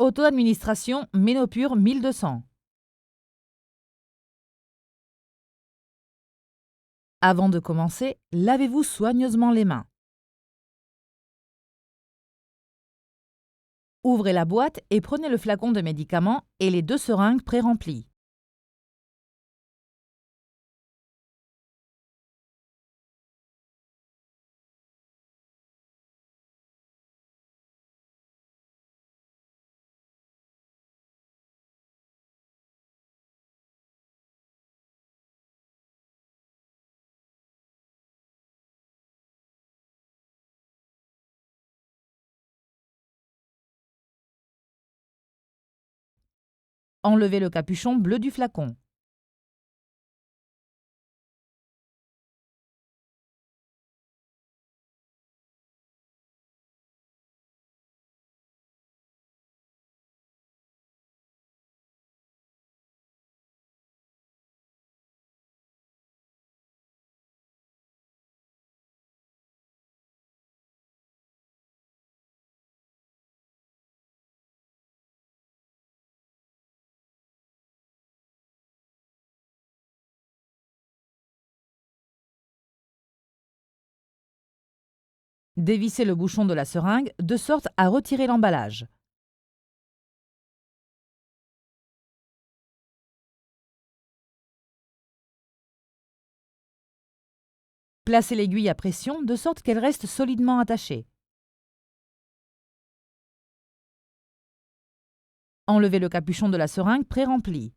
Auto-administration Ménopure 1200. Avant de commencer, lavez-vous soigneusement les mains. Ouvrez la boîte et prenez le flacon de médicaments et les 2 seringues pré-remplies. Enlevez le capuchon bleu du flacon. Dévissez le bouchon de la seringue de sorte à retirer l'emballage. Placez l'aiguille à pression de sorte qu'elle reste solidement attachée. Enlevez le capuchon de la seringue pré-remplie.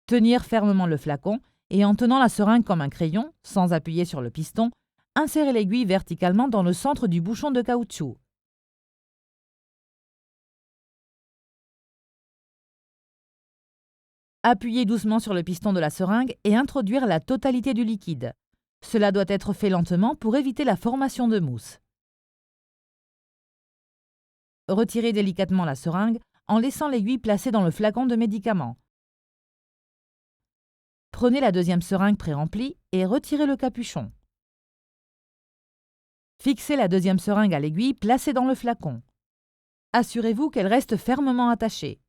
Tenir fermement le flacon et en tenant la seringue comme un crayon, sans appuyer sur le piston, insérez l'aiguille verticalement dans le centre du bouchon de caoutchouc. Appuyez doucement sur le piston de la seringue et introduire la totalité du liquide. Cela doit être fait lentement pour éviter la formation de mousse. Retirez délicatement la seringue en laissant l'aiguille placée dans le flacon de médicaments. Prenez la deuxième seringue pré-remplie et retirez le capuchon. Fixez la deuxième seringue à l'aiguille placée dans le flacon. Assurez-vous qu'elle reste fermement attachée.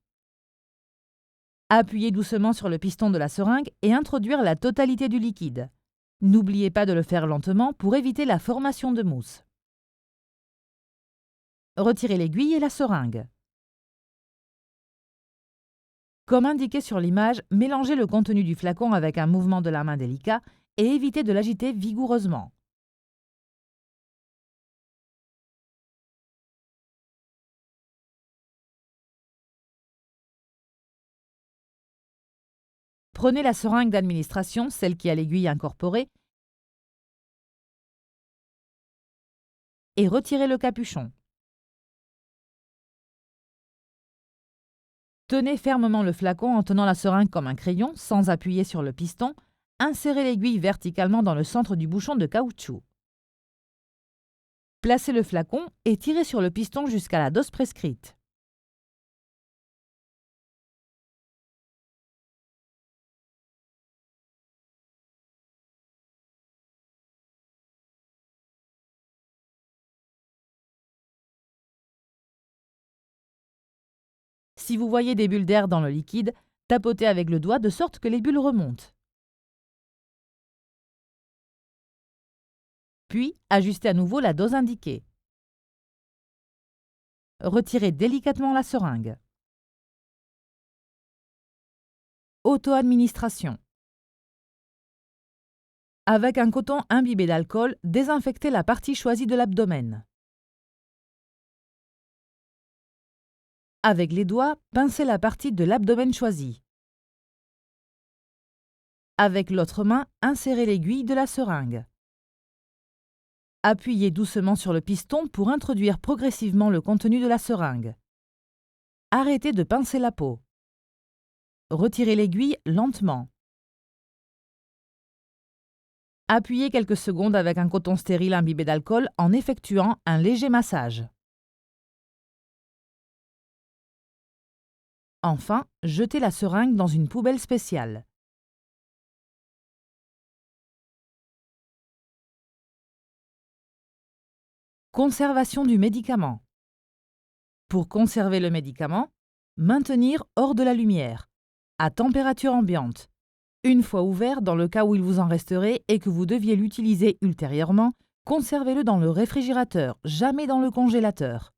Appuyez doucement sur le piston de la seringue et introduire la totalité du liquide. N'oubliez pas de le faire lentement pour éviter la formation de mousse. Retirez l'aiguille et la seringue. Comme indiqué sur l'image, mélangez le contenu du flacon avec un mouvement de la main délicat et évitez de l'agiter vigoureusement. Prenez la seringue d'administration, celle qui a l'aiguille incorporée, et retirez le capuchon. Tenez fermement le flacon en tenant la seringue comme un crayon, sans appuyer sur le piston. Insérez l'aiguille verticalement dans le centre du bouchon de caoutchouc. Placez le flacon et tirez sur le piston jusqu'à la dose prescrite. Si vous voyez des bulles d'air dans le liquide, tapotez avec le doigt de sorte que les bulles remontent. Puis, ajustez à nouveau la dose indiquée. Retirez délicatement la seringue. Auto-administration. Avec un coton imbibé d'alcool, désinfectez la partie choisie de l'abdomen. Avec les doigts, pincez la partie de l'abdomen choisie. Avec l'autre main, insérez l'aiguille de la seringue. Appuyez doucement sur le piston pour introduire progressivement le contenu de la seringue. Arrêtez de pincer la peau. Retirez l'aiguille lentement. Appuyez quelques secondes avec un coton stérile imbibé d'alcool en effectuant un léger massage. Enfin, jetez la seringue dans une poubelle spéciale. Conservation du médicament. Pour conserver le médicament, maintenir hors de la lumière, à température ambiante. Une fois ouvert, dans le cas où il vous en resterait et que vous deviez l'utiliser ultérieurement, conservez-le dans le réfrigérateur, jamais dans le congélateur.